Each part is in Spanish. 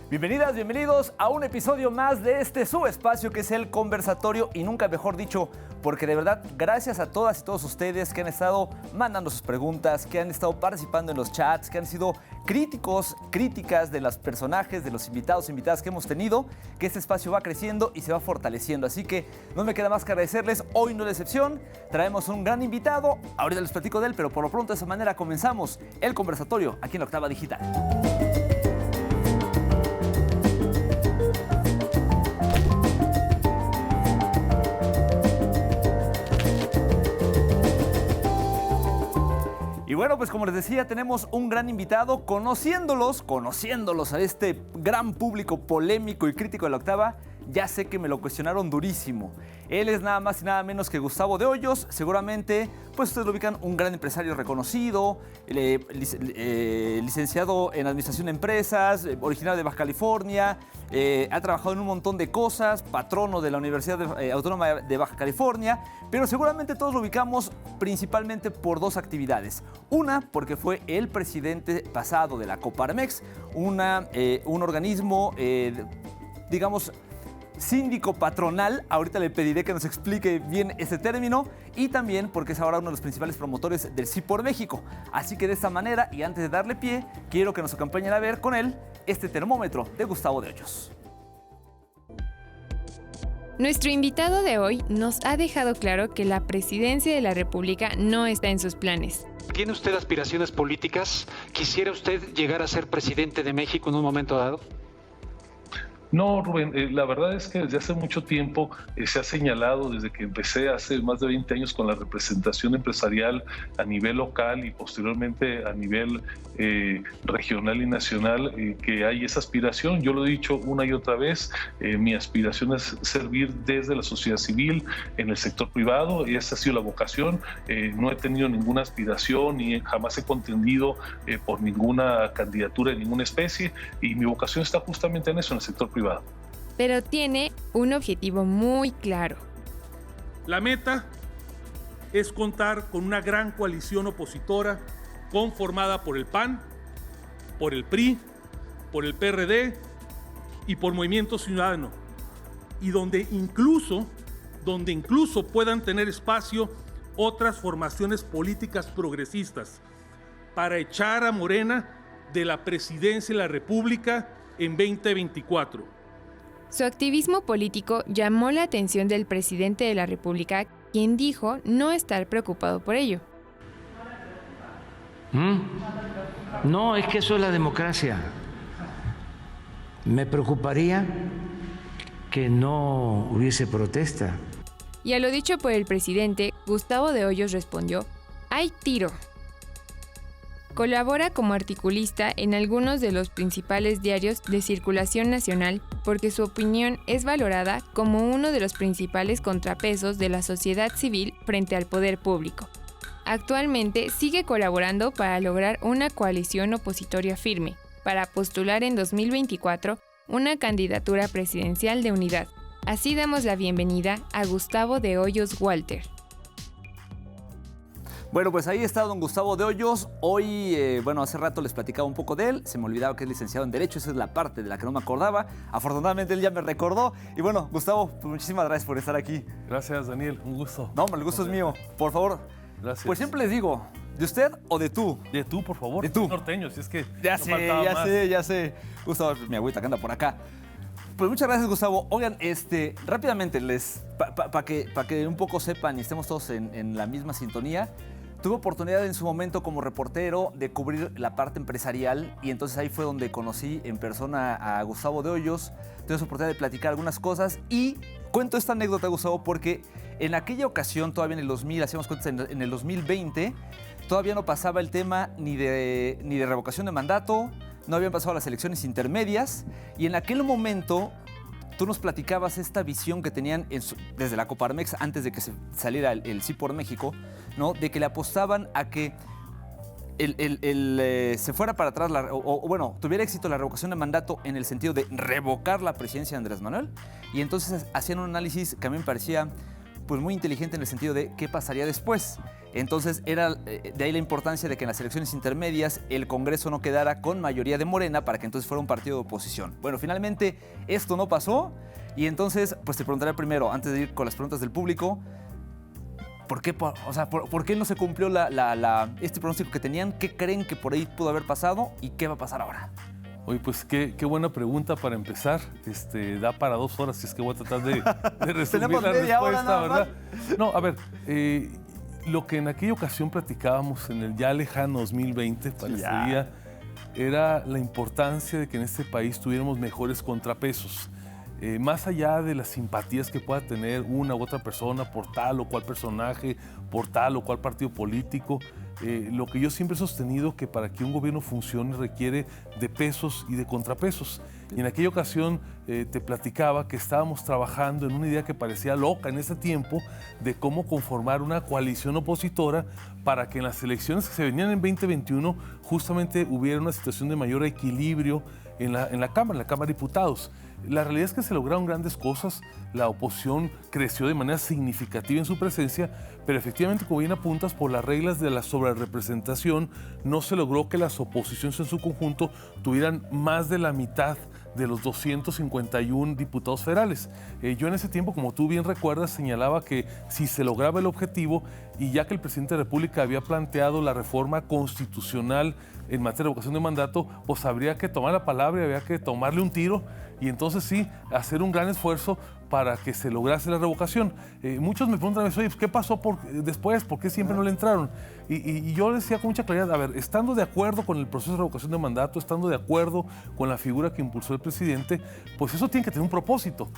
Bienvenidas, bienvenidos a un episodio más de este su espacio que es el conversatorio y nunca mejor dicho, porque de verdad gracias a todas y todos ustedes que han estado mandando sus preguntas, que han estado participando en los chats, que han sido críticas de los personajes, de los invitados e invitadas que hemos tenido, que este espacio va creciendo y se va fortaleciendo. Así que no me queda más que agradecerles. Hoy no es excepción, traemos un gran invitado, ahorita les platico de él, pero por lo pronto de esa manera comenzamos el conversatorio aquí en la Octava Digital. Y bueno, pues como les decía, tenemos un gran invitado, conociéndolos a este gran público polémico y crítico de la Octava. Ya sé que me lo cuestionaron durísimo. Él es nada más y nada menos que Gustavo de Hoyos. Seguramente, pues ustedes lo ubican, un gran empresario reconocido, licenciado en Administración de Empresas, originario de Baja California, ha trabajado en un montón de cosas, patrono de la Universidad Autónoma de Baja California, pero seguramente todos lo ubicamos principalmente por dos actividades. Una, porque fue el presidente pasado de la Coparmex, un organismo, digamos, síndico patronal. Ahorita le pediré que nos explique bien ese término, y también porque es ahora uno de los principales promotores del Sí por México. Así que de esta manera, y antes de darle pie, quiero que nos acompañen a ver con él este termómetro de Gustavo de Hoyos. Nuestro invitado de hoy nos ha dejado claro que la presidencia de la República no está en sus planes. ¿Tiene usted aspiraciones políticas? ¿Quisiera usted llegar a ser presidente de México en un momento dado? No, Rubén, la verdad es que desde hace mucho tiempo se ha señalado, desde que empecé hace más de 20 años con la representación empresarial a nivel local y posteriormente a nivel regional y nacional, que hay esa aspiración. Yo lo he dicho una y otra vez, mi aspiración es servir desde la sociedad civil en el sector privado, y esa ha sido la vocación. No he tenido ninguna aspiración ni jamás he contendido por ninguna candidatura de ninguna especie, y mi vocación está justamente en eso, en el sector privado. Pero tiene un objetivo muy claro. La meta es contar con una gran coalición opositora conformada por el PAN, por el PRI, por el PRD y por Movimiento Ciudadano, y donde incluso puedan tener espacio otras formaciones políticas progresistas para echar a Morena de la presidencia de la República en 2024. Su activismo político llamó la atención del presidente de la República, quien dijo no estar preocupado por ello. No, es que eso es la democracia. Me preocuparía que no hubiese protesta. Y a lo dicho por el presidente, Gustavo de Hoyos respondió: ¡hay tiro! Colabora como articulista en algunos de los principales diarios de circulación nacional porque su opinión es valorada como uno de los principales contrapesos de la sociedad civil frente al poder público. Actualmente sigue colaborando para lograr una coalición opositoria firme, para postular en 2024 una candidatura presidencial de unidad. Así damos la bienvenida a Gustavo de Hoyos Walter. Bueno, pues ahí está don Gustavo de Hoyos. Hoy, hace rato les platicaba un poco de él. Se me olvidaba que es licenciado en Derecho. Esa es la parte de la que no me acordaba. Afortunadamente él ya me recordó. Y bueno, Gustavo, pues muchísimas gracias por estar aquí. Gracias, Daniel. Un gusto. No, el gusto es mío. Por favor. Gracias. Pues siempre les digo, ¿de usted o de tú? De tú, por favor. De tú. Norteño, si es que Ya no sé, faltaba más. ya sé. Gustavo, mi agüita que anda por acá. Pues muchas gracias, Gustavo. Oigan, rápidamente, para que un poco sepan y estemos todos en la misma sintonía. Tuve oportunidad en su momento como reportero de cubrir la parte empresarial, y entonces ahí fue donde conocí en persona a Gustavo de Hoyos. Tuve la oportunidad de platicar algunas cosas y cuento esta anécdota, Gustavo, porque en aquella ocasión, todavía en el 2000, hacíamos cuentas en el 2020, todavía no pasaba el tema ni de revocación de mandato, no habían pasado las elecciones intermedias, y en aquel momento tú nos platicabas esta visión que tenían desde la Coparmex antes de que se saliera el Sí por México, ¿no? De que le apostaban a que se fuera para atrás, tuviera éxito la revocación de mandato en el sentido de revocar la presidencia de Andrés Manuel, y entonces hacían un análisis que a mí me parecía pues muy inteligente en el sentido de qué pasaría después. Entonces, era de ahí la importancia de que en las elecciones intermedias el Congreso no quedara con mayoría de Morena para que entonces fuera un partido de oposición. Bueno, finalmente esto no pasó y entonces, pues te preguntaré primero, antes de ir con las preguntas del público, ¿por qué no se cumplió este pronóstico que tenían? ¿Qué creen que por ahí pudo haber pasado y qué va a pasar ahora? Oye, pues qué buena pregunta para empezar. Da para 2 horas, si es que voy a tratar de resumir Tenemos la media hora respuesta, nada ¿verdad? más. No, a ver, lo que en aquella ocasión platicábamos en el ya lejano 2020, parecería, era la importancia de que en este país tuviéramos mejores contrapesos. Más allá de las simpatías que pueda tener una u otra persona por tal o cual personaje, por tal o cual partido político, lo que yo siempre he sostenido que para que un gobierno funcione requiere de pesos y de contrapesos. Y en aquella ocasión te platicaba que estábamos trabajando en una idea que parecía loca en ese tiempo de cómo conformar una coalición opositora para que en las elecciones que se venían en 2021 justamente hubiera una situación de mayor equilibrio en la Cámara de Diputados. La realidad es que se lograron grandes cosas, la oposición creció de manera significativa en su presencia, pero efectivamente, como bien apuntas, por las reglas de la sobrerepresentación, no se logró que las oposiciones en su conjunto tuvieran más de la mitad de los 251 diputados federales. Yo en ese tiempo, como tú bien recuerdas, señalaba que si se lograba el objetivo, y ya que el presidente de la República había planteado la reforma constitucional en materia de revocación de mandato, pues habría que tomar la palabra y habría que tomarle un tiro y entonces sí, hacer un gran esfuerzo para que se lograse la revocación. Muchos me preguntan, oye, ¿qué pasó después? ¿Por qué siempre no le entraron? Y yo decía con mucha claridad, a ver, estando de acuerdo con el proceso de revocación de mandato, estando de acuerdo con la figura que impulsó el presidente, pues eso tiene que tener un propósito.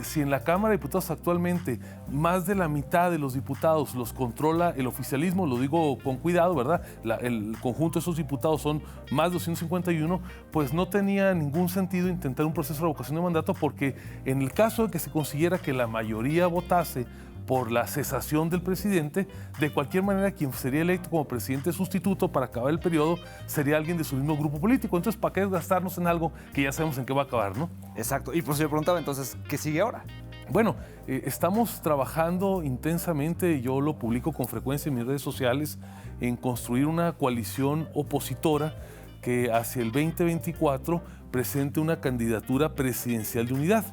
Si en la Cámara de Diputados actualmente más de la mitad de los diputados los controla el oficialismo, lo digo con cuidado, ¿verdad? El conjunto de esos diputados son más de 251, pues no tenía ningún sentido intentar un proceso de revocación de mandato porque en el caso de que se consiguiera que la mayoría votase por la cesación del presidente, de cualquier manera quien sería electo como presidente sustituto para acabar el periodo sería alguien de su mismo grupo político. Entonces, ¿para qué gastarnos en algo que ya sabemos en qué va a acabar, no? Exacto. Y por eso yo preguntaba, entonces, ¿qué sigue ahora? Bueno, estamos trabajando intensamente, yo lo publico con frecuencia en mis redes sociales, en construir una coalición opositora que hacia el 2024 presente una candidatura presidencial de unidad.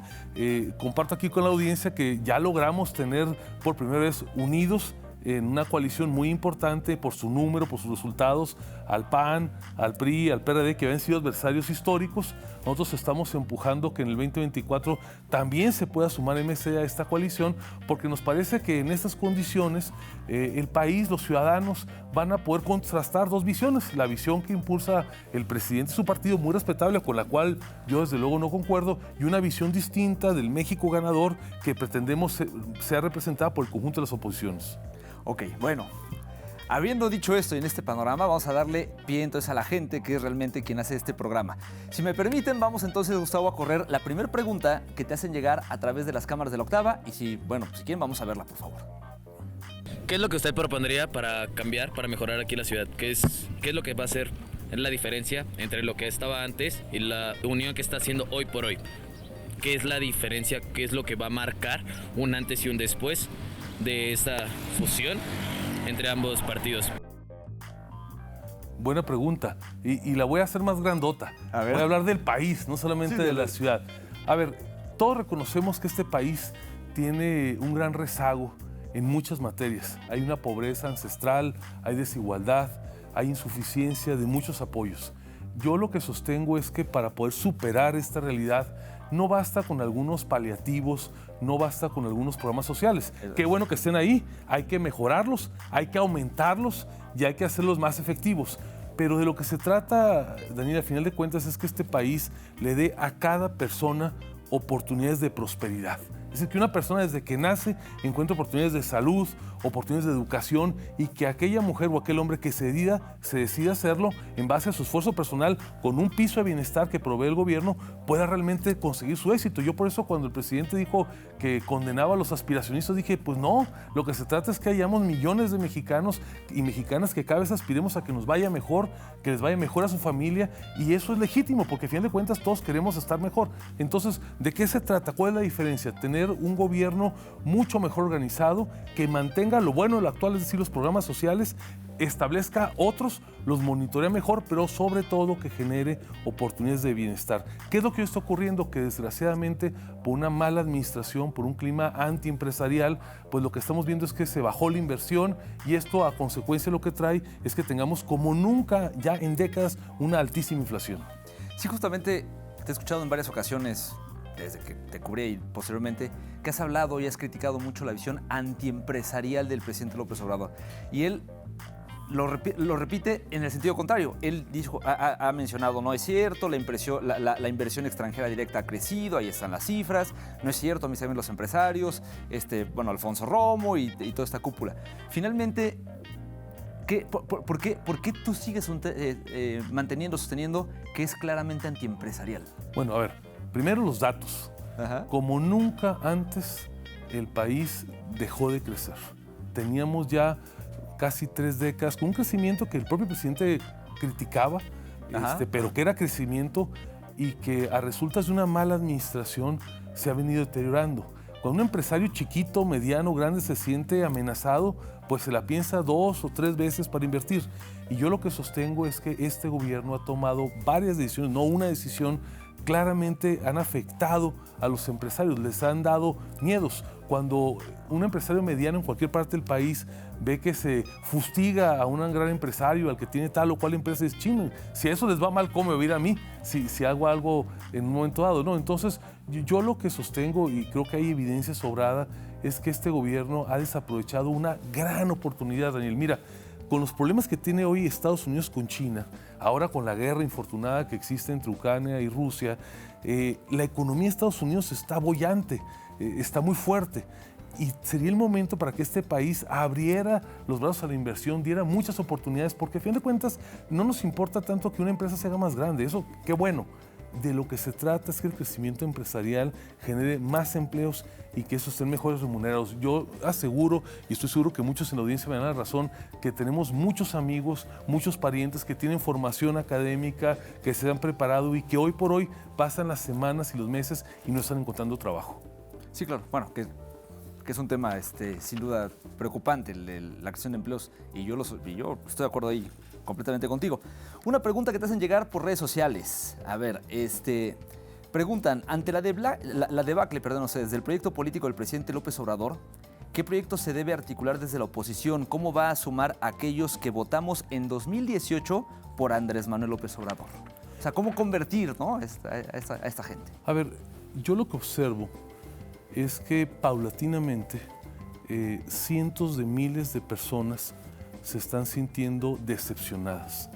Comparto aquí con la audiencia que ya logramos tener por primera vez unidos en una coalición muy importante por su número, por sus resultados, al PAN, al PRI, al PRD, que habían sido adversarios históricos. Nosotros estamos empujando que en el 2024 también se pueda sumar MC a esta coalición, porque nos parece que en estas condiciones el país, los ciudadanos, van a poder contrastar dos visiones. La visión que impulsa el presidente y su partido, muy respetable, con la cual yo desde luego no concuerdo, y una visión distinta del México ganador que pretendemos sea representada por el conjunto de las oposiciones. Ok, bueno, habiendo dicho esto y en este panorama, vamos a darle pie entonces a la gente que es realmente quien hace este programa. Si me permiten, vamos entonces, Gustavo, a correr la primera pregunta que te hacen llegar a través de las cámaras de la octava y si quieren, vamos a verla, por favor. ¿Qué es lo que usted propondría para cambiar, para mejorar aquí la ciudad? ¿Qué es lo que va a ser la diferencia entre lo que estaba antes y la unión que está haciendo hoy por hoy? ¿Qué es la diferencia? ¿Qué es lo que va a marcar un antes y un después de esta fusión entre ambos partidos? Buena pregunta. Y la voy a hacer más grandota. Voy a hablar del país, no solamente de la ciudad. A ver, todos reconocemos que este país tiene un gran rezago en muchas materias. Hay una pobreza ancestral, hay desigualdad, hay insuficiencia de muchos apoyos. Yo lo que sostengo es que para poder superar esta realidad no basta con algunos paliativos, no basta con algunos programas sociales. Qué bueno que estén ahí, hay que mejorarlos, hay que aumentarlos y hay que hacerlos más efectivos. Pero de lo que se trata, Daniel, al final de cuentas, es que este país le dé a cada persona oportunidades de prosperidad. Es decir, que una persona desde que nace encuentre oportunidades de salud, oportunidades de educación y que aquella mujer o aquel hombre que se decida hacerlo en base a su esfuerzo personal con un piso de bienestar que provee el gobierno pueda realmente conseguir su éxito. Yo por eso cuando el presidente dijo que condenaba a los aspiracionistas dije, pues no, lo que se trata es que hayamos millones de mexicanos y mexicanas que cada vez aspiremos a que nos vaya mejor, que les vaya mejor a su familia y eso es legítimo porque al final de cuentas todos queremos estar mejor. Entonces, ¿de qué se trata? ¿Cuál es la diferencia? Tener tener un gobierno mucho mejor organizado, que mantenga lo bueno de lo actual, es decir, los programas sociales, establezca otros, los monitorea mejor, pero sobre todo que genere oportunidades de bienestar. ¿Qué es lo que está ocurriendo? Que desgraciadamente por una mala administración, por un clima antiempresarial, pues lo que estamos viendo es que se bajó la inversión y esto a consecuencia lo que trae es que tengamos como nunca ya en décadas una altísima inflación. Sí, justamente te he escuchado en varias ocasiones, desde que te cubrí y posteriormente, que has hablado y has criticado mucho la visión antiempresarial del presidente López Obrador. Y él lo repite en el sentido contrario. Él dijo, ha mencionado, no es cierto, la inversión extranjera directa ha crecido, ahí están las cifras, no es cierto, a mí se ven los empresarios, Alfonso Romo y toda esta cúpula. Finalmente, ¿por qué tú sigues sosteniendo que es claramente antiempresarial? Bueno, a ver, primero los datos. Ajá. Como nunca antes el país dejó de crecer. Teníamos ya casi 3 décadas con un crecimiento que el propio presidente criticaba, pero que era crecimiento y que a resultas de una mala administración se ha venido deteriorando. Cuando un empresario chiquito, mediano, grande se siente amenazado, pues se la piensa 2 o 3 veces para invertir. Y yo lo que sostengo es que este gobierno ha tomado varias decisiones, no una decisión, claramente han afectado a los empresarios, les han dado miedos. Cuando un empresario mediano en cualquier parte del país ve que se fustiga a un gran empresario, al que tiene tal o cual empresa, es chino. Si a eso les va mal, ¿cómo me va a ir a mí? Si hago algo en un momento dado, ¿no? Entonces, yo lo que sostengo, y creo que hay evidencia sobrada, es que este gobierno ha desaprovechado una gran oportunidad, Daniel. Mira, con los problemas que tiene hoy Estados Unidos con China, ahora con la guerra infortunada que existe entre Ucrania y Rusia, la economía de Estados Unidos está boyante, está muy fuerte. Y sería el momento para que este país abriera los brazos a la inversión, diera muchas oportunidades, porque a fin de cuentas no nos importa tanto que una empresa se haga más grande, eso qué bueno. De lo que se trata es que el crecimiento empresarial genere más empleos y que esos estén mejores remunerados. Yo aseguro, y estoy seguro que muchos en la audiencia me dan la razón, que tenemos muchos amigos, muchos parientes que tienen formación académica, que se han preparado y que hoy por hoy pasan las semanas y los meses y no están encontrando trabajo. Sí, claro. Bueno, que es un tema sin duda preocupante, la creación de empleos, y yo estoy de acuerdo ahí completamente contigo. Una pregunta que te hacen llegar por redes sociales. A ver, preguntan, ante la debacle, desde el proyecto político del presidente López Obrador, ¿qué proyecto se debe articular desde la oposición? ¿Cómo va a sumar a aquellos que votamos en 2018 por Andrés Manuel López Obrador? O sea, ¿cómo convertir, ¿no? a esta gente? A ver, yo lo que observo es que paulatinamente cientos de miles de personas se están sintiendo decepcionadas.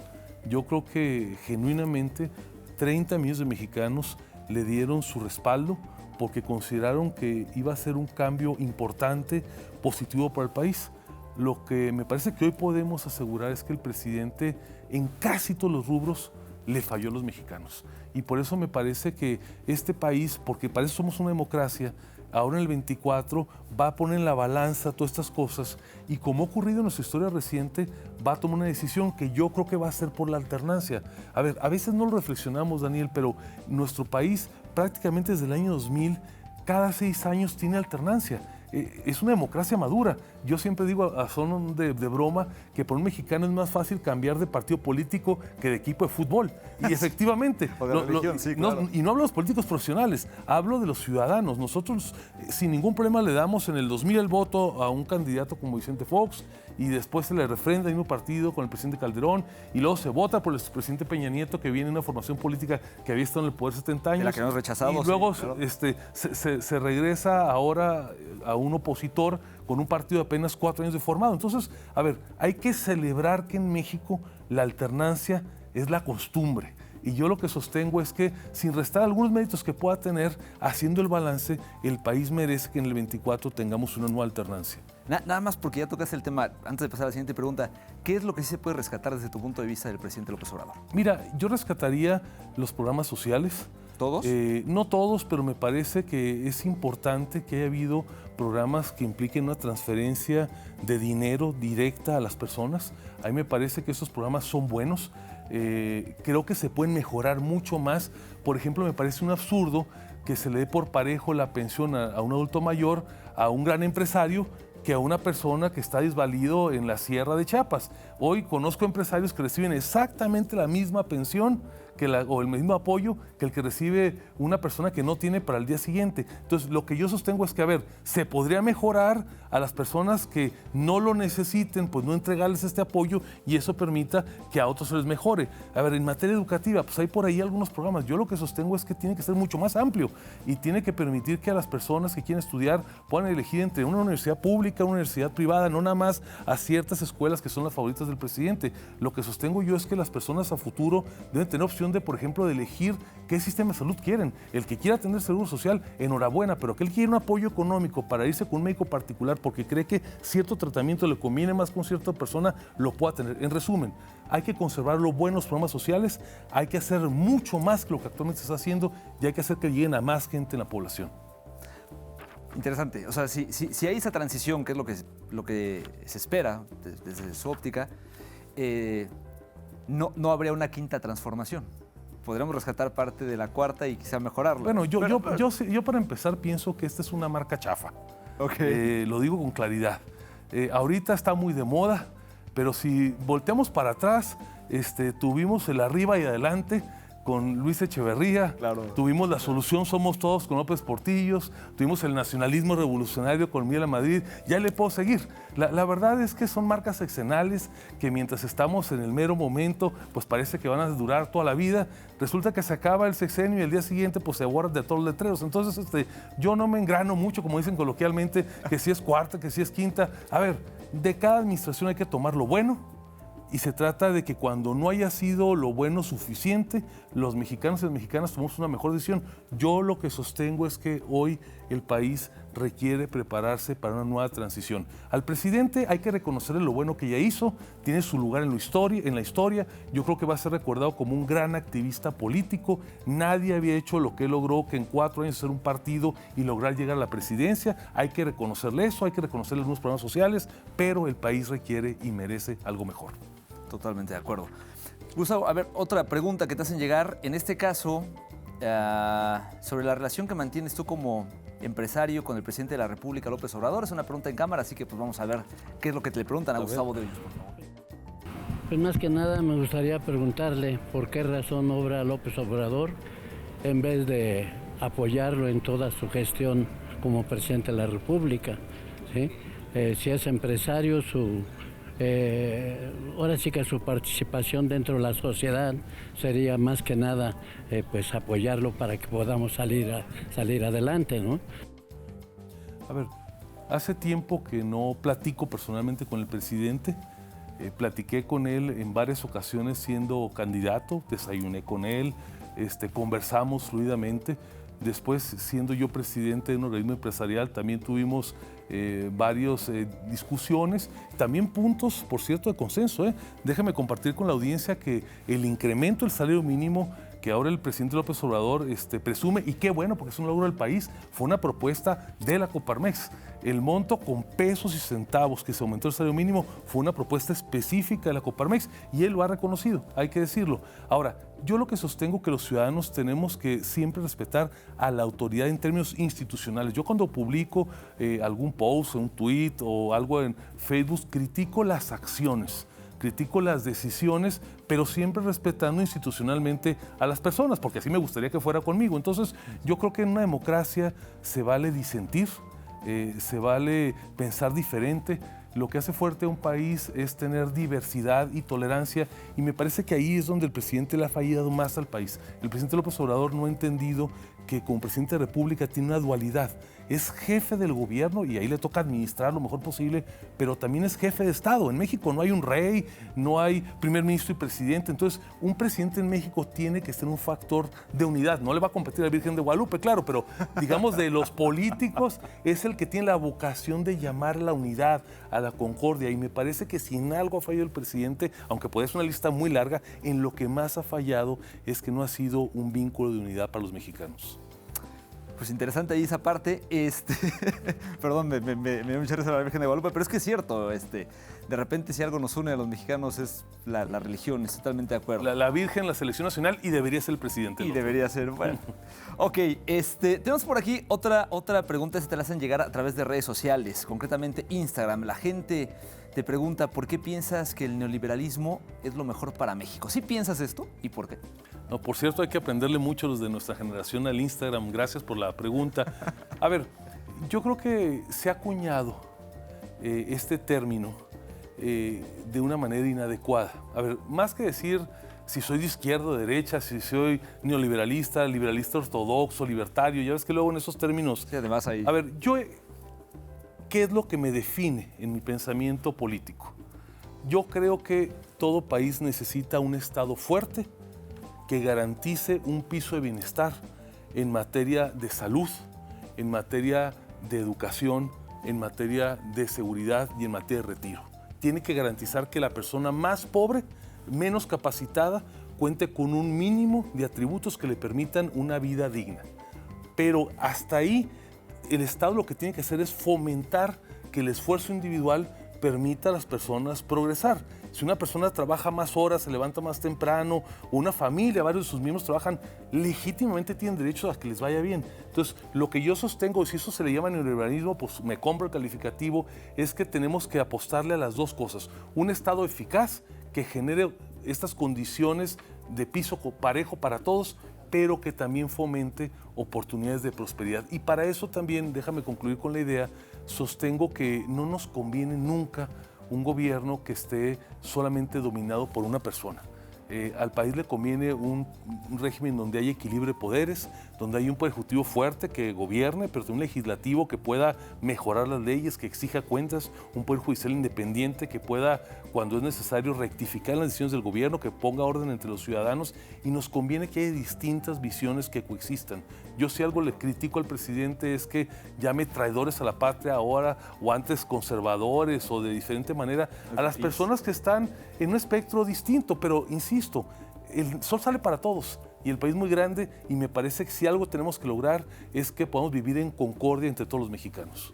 Yo creo que genuinamente 30 millones de mexicanos le dieron su respaldo porque consideraron que iba a ser un cambio importante, positivo para el país. Lo que me parece que hoy podemos asegurar es que el presidente en casi todos los rubros le falló a los mexicanos. Y por eso me parece que este país, porque para eso somos una democracia, ahora en el 24 va a poner en la balanza todas estas cosas y como ha ocurrido en nuestra historia reciente, va a tomar una decisión que yo creo que va a ser por la alternancia. A ver, a veces no lo reflexionamos, Daniel, pero nuestro país prácticamente desde el año 2000, cada 6 años tiene alternancia. Es una democracia madura. Yo siempre digo a son de broma que para un mexicano es más fácil cambiar de partido político que de equipo de fútbol. Y efectivamente, o de religión, sí, claro. Y no hablo de los políticos profesionales, hablo de los ciudadanos. Nosotros sin ningún problema le damos en el 2000 el voto a un candidato como Vicente Fox y después se le refrenda el mismo partido con el presidente Calderón y luego se vota por el presidente Peña Nieto, que viene de una formación política que había estado en el poder 70 años. De la que nos rechazamos. Y luego sí, claro. se regresa ahora a un opositor con un partido de apenas 4 años de formado. Entonces, a ver, hay que celebrar que en México la alternancia es la costumbre. Y yo lo que sostengo es que, sin restar algunos méritos que pueda tener, haciendo el balance, el país merece que en el 24 tengamos una nueva alternancia. Nada más porque ya tocaste el tema, antes de pasar a la siguiente pregunta, ¿qué es lo que sí se puede rescatar desde tu punto de vista del presidente López Obrador? Mira, yo rescataría los programas sociales. ¿Todos? No todos, pero me parece que es importante que haya habido programas que impliquen una transferencia de dinero directa a las personas. A mí me parece que esos programas son buenos. creo que se pueden mejorar mucho más. Por ejemplo, me parece un absurdo que se le dé por parejo la pensión a un adulto mayor, a un gran empresario, que a una persona que está desvalido en la Sierra de Chiapas. Hoy conozco empresarios que reciben exactamente la misma pensión o el mismo apoyo que el que recibe una persona que no tiene para el día siguiente. Entonces, lo que yo sostengo es que, a ver, se podría mejorar a las personas que no lo necesiten, pues no entregarles este apoyo y eso permita que a otros se les mejore. A ver, en materia educativa, pues hay por ahí algunos programas. Yo lo que sostengo es que tiene que ser mucho más amplio y tiene que permitir que a las personas que quieren estudiar puedan elegir entre una universidad pública, una universidad privada, no nada más a ciertas escuelas que son las favoritas del presidente. Lo que sostengo yo es que las personas a futuro deben tener opción de, por ejemplo, de elegir qué sistema de salud quieren. El que quiera tener seguro social, enhorabuena, pero aquel que quiere un apoyo económico para irse con un médico particular porque cree que cierto tratamiento le conviene más con cierta persona, lo pueda tener. En resumen, hay que conservar los buenos programas sociales, hay que hacer mucho más que lo que actualmente se está haciendo y hay que hacer que lleguen a más gente en la población. Interesante. O sea, si hay esa transición, que es lo que se espera desde su óptica, no habría una quinta transformación. Podríamos rescatar parte de la cuarta y quizá mejorarla. Bueno, yo para empezar pienso que esta es una marca chafa. Okay. Lo digo con claridad. Ahorita está muy de moda, pero si volteamos para atrás, tuvimos el arriba y adelante con Luis Echeverría, claro. Tuvimos la solución Somos Todos con López Portillos, tuvimos el nacionalismo revolucionario con Miguel Amadrid, ya le puedo seguir. La verdad es que son marcas sexenales que mientras estamos en el mero momento, pues parece que van a durar toda la vida. Resulta que se acaba el sexenio y el día siguiente pues se borran de todos los letreros. Entonces yo no me engrano mucho, como dicen coloquialmente, que si es cuarta, que si es quinta. A ver, de cada administración hay que tomar lo bueno. Y se trata de que cuando no haya sido lo bueno suficiente, los mexicanos y las mexicanas tomamos una mejor decisión. Yo lo que sostengo es que hoy el país requiere prepararse para una nueva transición. Al presidente hay que reconocerle lo bueno que ya hizo, tiene su lugar en la historia. Yo creo que va a ser recordado como un gran activista político. Nadie había hecho lo que él logró, que en 4 años hacer un partido y lograr llegar a la presidencia. Hay que reconocerle eso, hay que reconocerle algunos programas sociales, pero el país requiere y merece algo mejor. Totalmente de acuerdo. Gustavo, a ver, otra pregunta que te hacen llegar. En este caso, sobre la relación que mantienes tú como empresario con el presidente de la República, López Obrador. Es una pregunta en cámara, así que pues vamos a ver qué es lo que le preguntan a Gustavo de Hoyos, por favor. Pues más que nada me gustaría preguntarle por qué razón obra López Obrador en vez de apoyarlo en toda su gestión como presidente de la República, ¿sí? Si es empresario, ahora sí que su participación dentro de la sociedad sería más que nada pues apoyarlo para que podamos salir adelante, ¿no? A ver, hace tiempo que no platico personalmente con el presidente. Platiqué con él en varias ocasiones siendo candidato, desayuné con él, conversamos fluidamente. Después, siendo yo presidente de un organismo empresarial, también tuvimos varias discusiones, también puntos, por cierto, de consenso. Déjame compartir con la audiencia que el incremento del salario mínimo que ahora el presidente López Obrador presume, y qué bueno, porque es un logro del país, fue una propuesta de la Coparmex. El monto con pesos y centavos que se aumentó el salario mínimo fue una propuesta específica de la Coparmex y él lo ha reconocido, hay que decirlo. Ahora, yo lo que sostengo que los ciudadanos tenemos que siempre respetar a la autoridad en términos institucionales. Yo cuando publico algún post, un tweet o algo en Facebook, critico las acciones. Critico las decisiones, pero siempre respetando institucionalmente a las personas, porque así me gustaría que fuera conmigo. Entonces, yo creo que en una democracia se vale disentir, se vale pensar diferente. Lo que hace fuerte a un país es tener diversidad y tolerancia, y me parece que ahí es donde el presidente le ha fallado más al país. El presidente López Obrador no ha entendido que como presidente de la República tiene una dualidad. Es jefe del gobierno y ahí le toca administrar lo mejor posible, pero también es jefe de Estado. En México no hay un rey, no hay primer ministro y presidente. Entonces, un presidente en México tiene que ser un factor de unidad. No le va a competir a la Virgen de Guadalupe, claro, pero digamos de los políticos es el que tiene la vocación de llamar a la unidad, a la concordia. Y me parece que si en algo ha fallado el presidente, aunque puede ser una lista muy larga, en lo que más ha fallado es que no ha sido un vínculo de unidad para los mexicanos. Pues interesante ahí esa parte. Perdón, me dio mucha risa la Virgen de Guadalupe, pero es que es cierto. De repente, si algo nos une a los mexicanos es la religión, estoy totalmente de acuerdo. La Virgen, la selección nacional y debería ser el presidente. Y debería ser, bueno. Ok, tenemos por aquí otra pregunta, se te la hacen llegar a través de redes sociales, concretamente Instagram. La gente te pregunta, ¿por qué piensas que el neoliberalismo es lo mejor para México? ¿Sí piensas esto y por qué? No, por cierto, hay que aprenderle mucho a los de nuestra generación al Instagram. Gracias por la pregunta. A ver, yo creo que se ha acuñado este término de una manera inadecuada. A ver, más que decir si soy de izquierda o de derecha, si soy neoliberalista, liberalista ortodoxo, libertario, ya ves que luego en esos términos... Sí, además ahí... A ver, ¿qué es lo que me define en mi pensamiento político? Yo creo que todo país necesita un Estado fuerte que garantice un piso de bienestar en materia de salud, en materia de educación, en materia de seguridad y en materia de retiro. Tiene que garantizar que la persona más pobre, menos capacitada, cuente con un mínimo de atributos que le permitan una vida digna. Pero hasta ahí, el Estado lo que tiene que hacer es fomentar que el esfuerzo individual permita a las personas progresar. Si una persona trabaja más horas, se levanta más temprano, o una familia, varios de sus miembros trabajan, legítimamente tienen derecho a que les vaya bien. Entonces, lo que yo sostengo, si eso se le llama neoliberalismo, pues me compro el calificativo, es que tenemos que apostarle a las dos cosas. Un Estado eficaz que genere estas condiciones de piso parejo para todos, pero que también fomente oportunidades de prosperidad. Y para eso también, déjame concluir con la idea, sostengo que no nos conviene nunca un gobierno que esté solamente dominado por una persona. Al país le conviene un régimen donde haya equilibrio de poderes, donde haya un poder ejecutivo fuerte que gobierne, pero también un legislativo que pueda mejorar las leyes, que exija cuentas, un poder judicial independiente que pueda, cuando es necesario, rectificar las decisiones del gobierno, que ponga orden entre los ciudadanos, y nos conviene que haya distintas visiones que coexistan. Yo si algo le critico al presidente es que llame traidores a la patria ahora, o antes conservadores, o de diferente manera, a las personas que están en un espectro distinto, pero insisto, el sol sale para todos y el país es muy grande y me parece que si algo tenemos que lograr es que podamos vivir en concordia entre todos los mexicanos.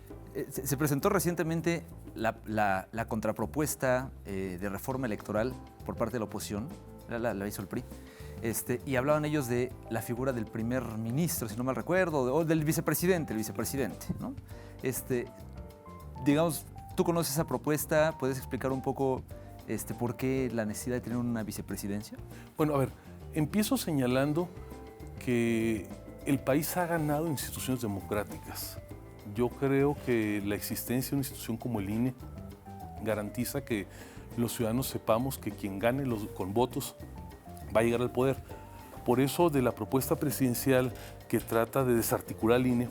Se presentó recientemente la contrapropuesta de reforma electoral por parte de la oposición, la hizo el PRI, y hablaban ellos de la figura del primer ministro, si no mal recuerdo, o del vicepresidente, ¿no? Digamos, ¿tú conoces esa propuesta? ¿Puedes explicar un poco por qué la necesidad de tener una vicepresidencia? Bueno, a ver, empiezo señalando que el país ha ganado instituciones democráticas. Yo creo que la existencia de una institución como el INE garantiza que los ciudadanos sepamos que quien gane con votos va a llegar al poder. Por eso, de la propuesta presidencial que trata de desarticular el INE,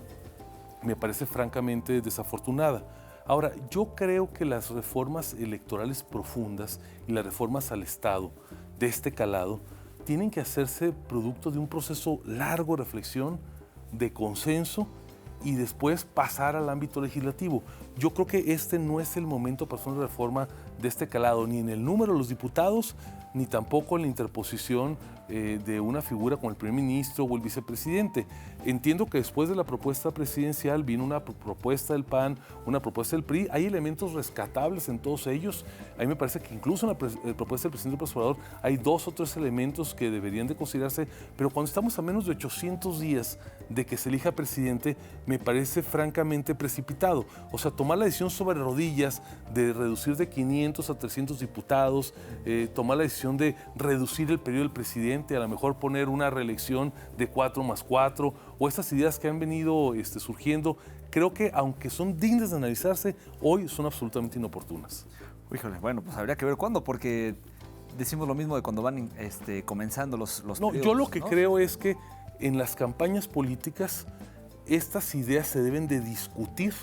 me parece francamente desafortunada. Ahora, yo creo que las reformas electorales profundas y las reformas al Estado de este calado tienen que hacerse producto de un proceso largo de reflexión, de consenso y después pasar al ámbito legislativo. Yo creo que este no es el momento para hacer una reforma de este calado, ni en el número de los diputados, ni tampoco en la interposición de una figura como el primer ministro o el vicepresidente. Entiendo que después de la propuesta presidencial vino una propuesta del PAN, una propuesta del PRI. Hay elementos rescatables en todos ellos. A mí me parece que incluso en la propuesta del presidente López Obrador hay 2 o 3 elementos que deberían de considerarse, pero cuando estamos a menos de 800 días de que se elija presidente, me parece francamente precipitado. O sea, tomar la decisión sobre rodillas de reducir de 500 a 300 diputados, tomar la decisión de reducir el periodo del presidente, a lo mejor poner una reelección de 4+4, o estas ideas que han venido surgiendo, creo que aunque son dignas de analizarse, hoy son absolutamente inoportunas. Híjole, bueno, pues habría que ver cuándo, porque decimos lo mismo de cuando van comenzando los No, periodos, yo lo que creo es que en las campañas políticas estas ideas se deben de discutir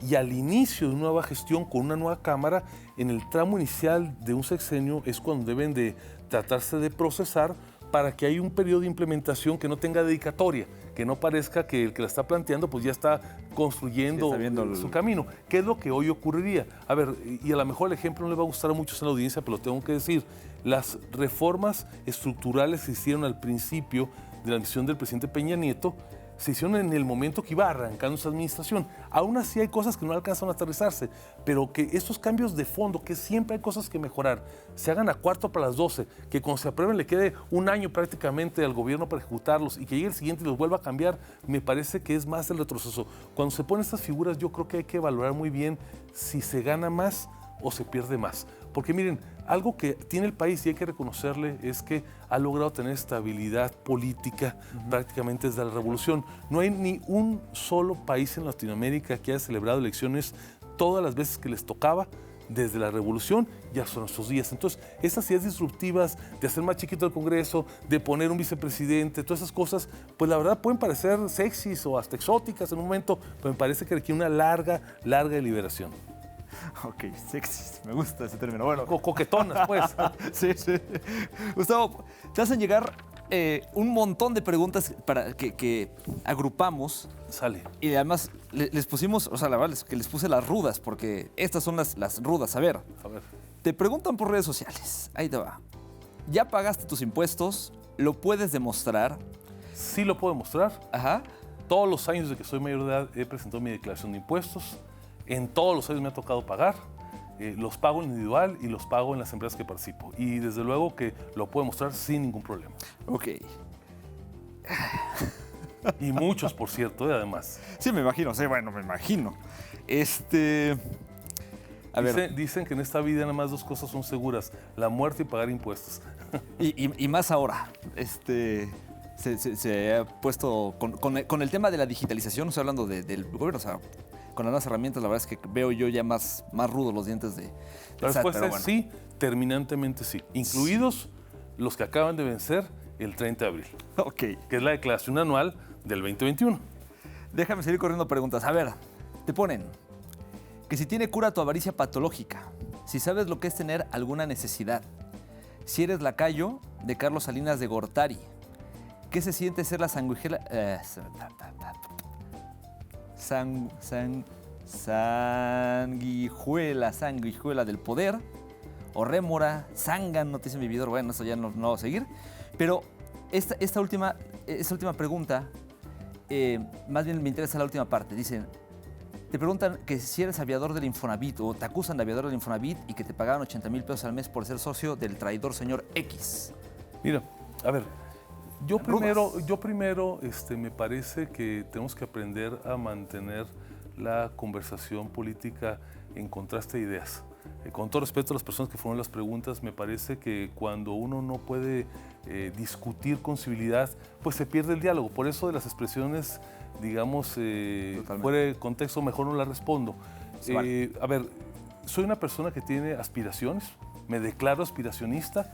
y al inicio de una nueva gestión con una nueva Cámara, en el tramo inicial de un sexenio es cuando deben de tratarse de procesar para que haya un periodo de implementación que no tenga dedicatoria, que no parezca que el que la está planteando pues ya está construyendo su camino. ¿Qué es lo que hoy ocurriría? A ver, y a lo mejor el ejemplo no le va a gustar a muchos en la audiencia, pero lo tengo que decir. Las reformas estructurales que se hicieron al principio de la misión del presidente Peña Nieto se hicieron en el momento que iba arrancando su administración. Aún así hay cosas que no alcanzan a aterrizarse, pero que estos cambios de fondo, que siempre hay cosas que mejorar, se hagan a 11:45, que cuando se aprueben le quede un año prácticamente al gobierno para ejecutarlos y que llegue el siguiente y los vuelva a cambiar, me parece que es más el retroceso. Cuando se ponen estas figuras, yo creo que hay que valorar muy bien si se gana más o se pierde más. Porque miren, algo que tiene el país y hay que reconocerle es que ha logrado tener estabilidad política prácticamente desde la revolución. No hay ni un solo país en Latinoamérica que haya celebrado elecciones todas las veces que les tocaba desde la revolución y hasta nuestros días. Entonces, esas ideas disruptivas de hacer más chiquito el Congreso, de poner un vicepresidente, todas esas cosas, pues la verdad pueden parecer sexys o hasta exóticas en un momento, pero me parece que requiere una larga deliberación. Ok, sexy, me gusta ese término. Bueno, coquetonas, pues. Sí. Gustavo, te hacen llegar un montón de preguntas para que agrupamos. Sale. Y además les pusimos, o sea, la verdad es que les puse las rudas, porque estas son las rudas. A ver, te preguntan por redes sociales. Ahí te va. ¿Ya pagaste tus impuestos? ¿Lo puedes demostrar? Sí lo puedo demostrar. Ajá. Todos los años de que soy mayor de edad he presentado mi declaración de impuestos. En todos los años me ha tocado pagar. Los pago en individual y los pago en las empresas que participo. Y desde luego que lo puedo mostrar sin ningún problema. Ok. Y muchos, por cierto, además. Sí, me imagino. Sí, bueno, me imagino. A ver. Dicen que en esta vida nada más dos cosas son seguras: la muerte y pagar impuestos. Y más ahora. Se ha puesto con el tema de la digitalización, no estoy hablando del gobierno, o sea, con las nuevas herramientas, la verdad es que veo yo ya más rudos los dientes de La respuesta es sí, terminantemente sí, incluidos los que acaban de vencer el 30 de abril, que es la declaración anual del 2021. Déjame seguir corriendo preguntas. A ver, te ponen que si tiene cura tu avaricia patológica, si sabes lo que es tener alguna necesidad, si eres lacayo de Carlos Salinas de Gortari, ¿qué se siente ser la sanguijuela del poder? O rémora, zángano, te dice mi vidor. Bueno, eso ya no va a seguir. Pero esta última pregunta, más bien me interesa la última parte. Dicen, te preguntan que si eres aviador del Infonavit o te acusan de aviador del Infonavit y que te pagaban 80,000 pesos al mes por ser socio del traidor señor X. Mira, a ver, yo primero me parece que tenemos que aprender a mantener la conversación política en contraste de ideas. Con todo respeto a las personas que fueron las preguntas, me parece que cuando uno no puede discutir con civilidad, pues se pierde el diálogo. Por eso de las expresiones, digamos, fuera de contexto, mejor no las respondo. A ver, soy una persona que tiene aspiraciones. Me declaro aspiracionista,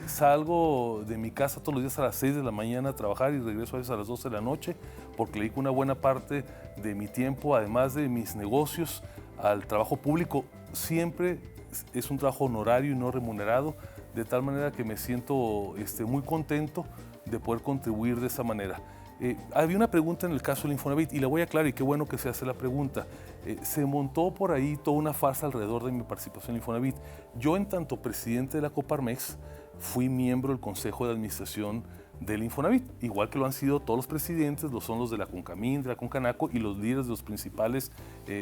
salgo de mi casa todos los días a las 6 de la mañana a trabajar y regreso a veces a las 12 de la noche porque le dedico una buena parte de mi tiempo, además de mis negocios, al trabajo público. Siempre es un trabajo honorario y no remunerado, de tal manera que me siento muy contento de poder contribuir de esa manera. Había una pregunta en el caso del Infonavit y la voy a aclarar y qué bueno que se hace la pregunta. Se montó por ahí toda una farsa alrededor de mi participación en el Infonavit. Yo, en tanto presidente de la Coparmex, fui miembro del Consejo de Administración del Infonavit, igual que lo han sido todos los presidentes, lo son los de la CONCAMIN, de la CONCANACO y los líderes de los principales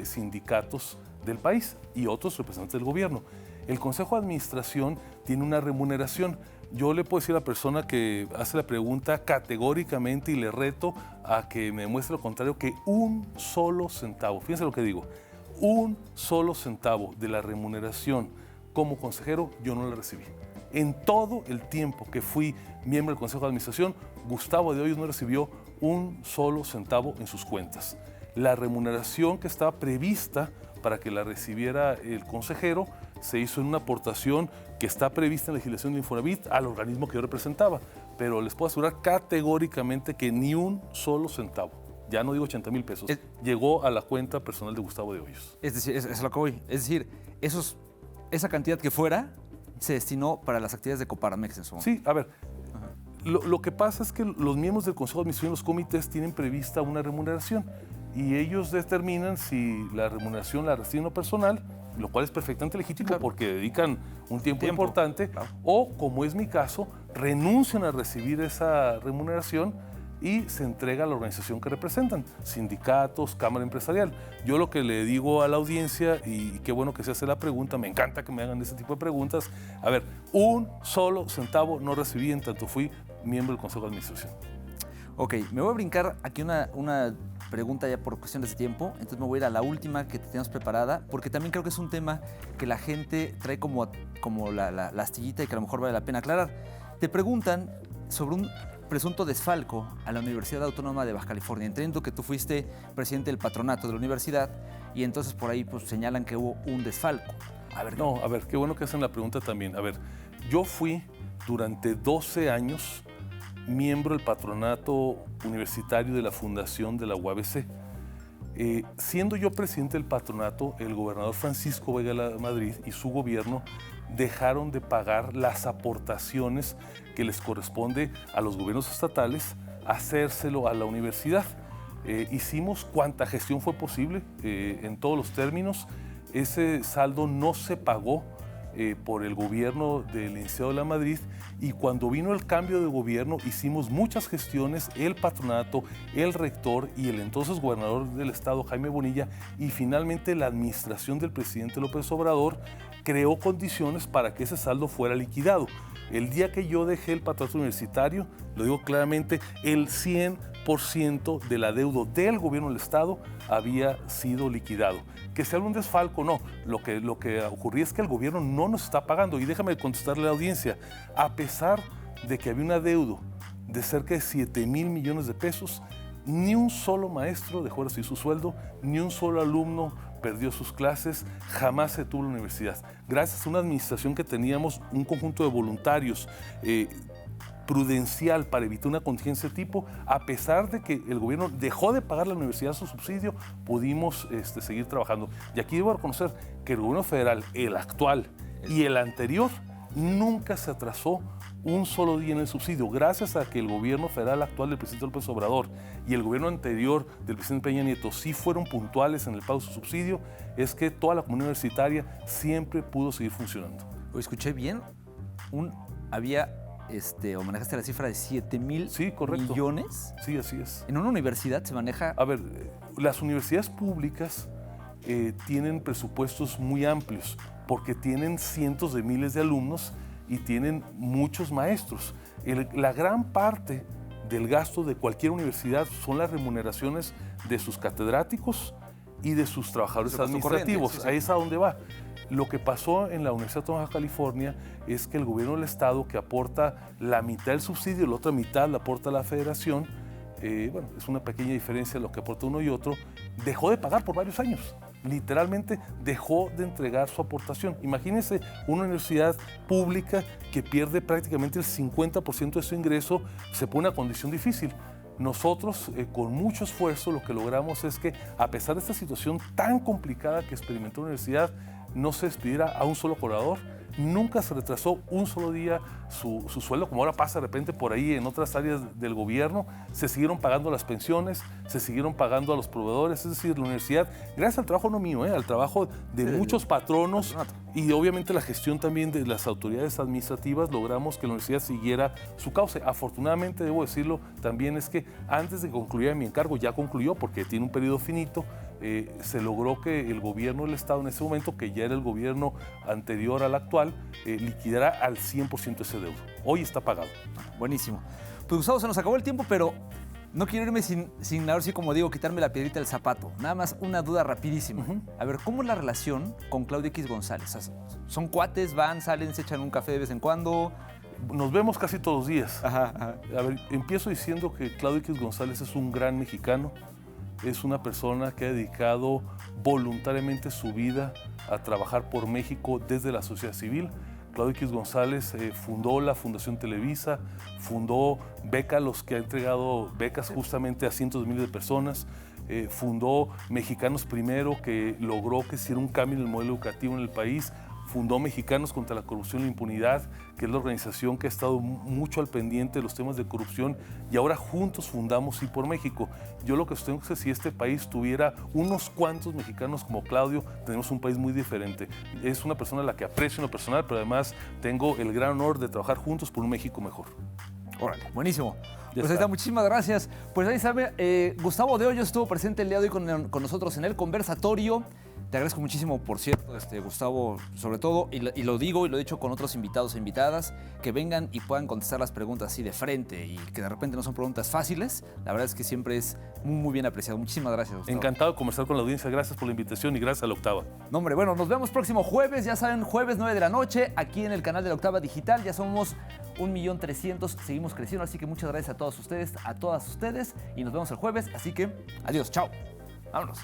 sindicatos del país y otros representantes del gobierno. El Consejo de Administración tiene una remuneración. Yo le puedo decir a la persona que hace la pregunta categóricamente y le reto a que me demuestre lo contrario, que un solo centavo, fíjense lo que digo, un solo centavo de la remuneración como consejero yo no la recibí. En todo el tiempo que fui miembro del Consejo de Administración, Gustavo de Hoyos no recibió un solo centavo en sus cuentas. La remuneración que estaba prevista para que la recibiera el consejero se hizo en una aportación que está prevista en la legislación de Infonavit al organismo que yo representaba, pero les puedo asegurar categóricamente que ni un solo centavo, ya no digo 80,000 pesos, llegó a la cuenta personal de Gustavo de Hoyos. Es decir, es lo que voy. Es decir, esa cantidad que fuera se destinó para las actividades de Coparmex en su momento. Sí, a ver, lo que pasa es que los miembros del Consejo de Administración y los comités tienen prevista una remuneración y ellos determinan si la remuneración la reciben lo personal, lo cual es perfectamente legítimo porque dedican un tiempo importante, o, como es mi caso, renuncian a recibir esa remuneración y se entrega a la organización que representan, sindicatos, cámara empresarial. Yo lo que le digo a la audiencia, y qué bueno que se hace la pregunta, me encanta que me hagan ese tipo de preguntas, a ver, un solo centavo no recibí en tanto fui miembro del Consejo de Administración. Ok, me voy a brincar aquí una pregunta ya por cuestiones de tiempo, entonces me voy a ir a la última que tenemos preparada, porque también creo que es un tema que la gente trae como la astillita y que a lo mejor vale la pena aclarar. Te preguntan sobre un presunto desfalco a la Universidad Autónoma de Baja California. Entiendo que tú fuiste presidente del patronato de la universidad y entonces por ahí pues, señalan que hubo un desfalco. A ver, qué bueno que hacen la pregunta también. A ver, yo fui durante 12 años miembro del patronato universitario de la fundación de la UABC. Siendo yo presidente del patronato, el gobernador Francisco Vega Madrid y su gobierno dejaron de pagar las aportaciones que les corresponde a los gobiernos estatales, hacérselo a la universidad. Hicimos cuanta gestión fue posible en todos los términos. Ese saldo no se pagó por el gobierno del licenciado de la Madrid, y cuando vino el cambio de gobierno hicimos muchas gestiones, el patronato, el rector y el entonces gobernador del estado, Jaime Bonilla, y finalmente la administración del presidente López Obrador creó condiciones para que ese saldo fuera liquidado. El día que yo dejé el patronato universitario, lo digo claramente, el 100% del adeudo del gobierno del estado había sido liquidado. Que sea un desfalco, no. Lo que ocurría es que el gobierno no nos está pagando. Y déjame contestarle a la audiencia, a pesar de que había un adeudo de cerca de 7,000 millones de pesos, ni un solo maestro dejó de recibir su sueldo, ni un solo alumno perdió sus clases, jamás se tuvo la universidad. Gracias a una administración que teníamos un conjunto de voluntarios prudencial para evitar una contingencia de tipo, a pesar de que el gobierno dejó de pagar a la universidad su subsidio, pudimos seguir trabajando. Y aquí debo reconocer que el gobierno federal, el actual y el anterior, nunca se atrasó un solo día en el subsidio. Gracias a que el gobierno federal actual del presidente López Obrador y el gobierno anterior del presidente Peña Nieto sí fueron puntuales en el pago de su subsidio, es que toda la comunidad universitaria siempre pudo seguir funcionando. ¿Escuché bien? O manejaste la cifra de 7,000 millones. Sí, así es. ¿En una universidad se maneja? A ver, las universidades públicas tienen presupuestos muy amplios porque tienen cientos de miles de alumnos y tienen muchos maestros. La gran parte del gasto de cualquier universidad son las remuneraciones de sus catedráticos y de sus trabajadores administrativos. Sí. Ahí es a donde va. Lo que pasó en la Universidad Autónoma de Baja California es que el gobierno del estado, que aporta la mitad del subsidio y la otra mitad la aporta la federación, es una pequeña diferencia lo que aporta uno y otro, dejó de pagar por varios años. Literalmente dejó de entregar su aportación. Imagínense una universidad pública que pierde prácticamente el 50% de su ingreso, se pone en una condición difícil. Nosotros, con mucho esfuerzo, lo que logramos es que, a pesar de esta situación tan complicada que experimentó la universidad, no se despidiera a un solo colaborador, nunca se retrasó un solo día su sueldo, como ahora pasa de repente por ahí en otras áreas del gobierno. Se siguieron pagando las pensiones, se siguieron pagando a los proveedores, es decir, la universidad, gracias al trabajo no mío, al trabajo de muchos patronos y obviamente la gestión también de las autoridades administrativas, logramos que la universidad siguiera su cauce. Afortunadamente, debo decirlo, también es que antes de concluir mi encargo, ya concluyó porque tiene un periodo finito, se logró que el gobierno del estado en ese momento, que ya era el gobierno anterior al actual, liquidara al 100% ese deudo. Hoy está pagado. Buenísimo. Pues Gustavo, se nos acabó el tiempo, pero no quiero irme sin a ver si, como digo, quitarme la piedrita del zapato. Nada más una duda rapidísima. A ver, ¿cómo es la relación con Claudio X González? ¿Son cuates, van, salen, se echan un café de vez en cuando? Nos vemos casi todos los días. Ajá. A ver, empiezo diciendo que Claudio X González es un gran mexicano. Es una persona que ha dedicado voluntariamente su vida a trabajar por México desde la sociedad civil. Claudio X González fundó la Fundación Televisa, fundó Bécalos, que ha entregado becas justamente a cientos de miles de personas, fundó Mexicanos Primero, que logró que hiciera un cambio en el modelo educativo en el país, fundó Mexicanos contra la Corrupción y la Impunidad, que es la organización que ha estado mucho al pendiente de los temas de corrupción, y ahora juntos fundamos Sí por México. Yo lo que sostengo es que si este país tuviera unos cuantos mexicanos como Claudio, tenemos un país muy diferente. Es una persona a la que aprecio en lo personal, pero además tengo el gran honor de trabajar juntos por un México mejor. Órale, buenísimo. Pues ahí está, muchísimas gracias. Pues ahí sabe, Gustavo de Hoyos estuvo presente el día de hoy con nosotros en el conversatorio. Te agradezco muchísimo, por cierto, Gustavo, sobre todo, y lo digo y lo he dicho con otros invitados e invitadas, que vengan y puedan contestar las preguntas así de frente y que de repente no son preguntas fáciles. La verdad es que siempre es muy bien apreciado. Muchísimas gracias, Gustavo. Encantado de conversar con la audiencia. Gracias por la invitación y gracias a La Octava. No, hombre, bueno, nos vemos próximo jueves. Ya saben, jueves 9 de la noche, aquí en el canal de La Octava Digital. Ya somos 1.300.000. Seguimos creciendo, así que muchas gracias a todos ustedes, a todas ustedes. Y nos vemos el jueves. Así que, adiós, chao. Vámonos.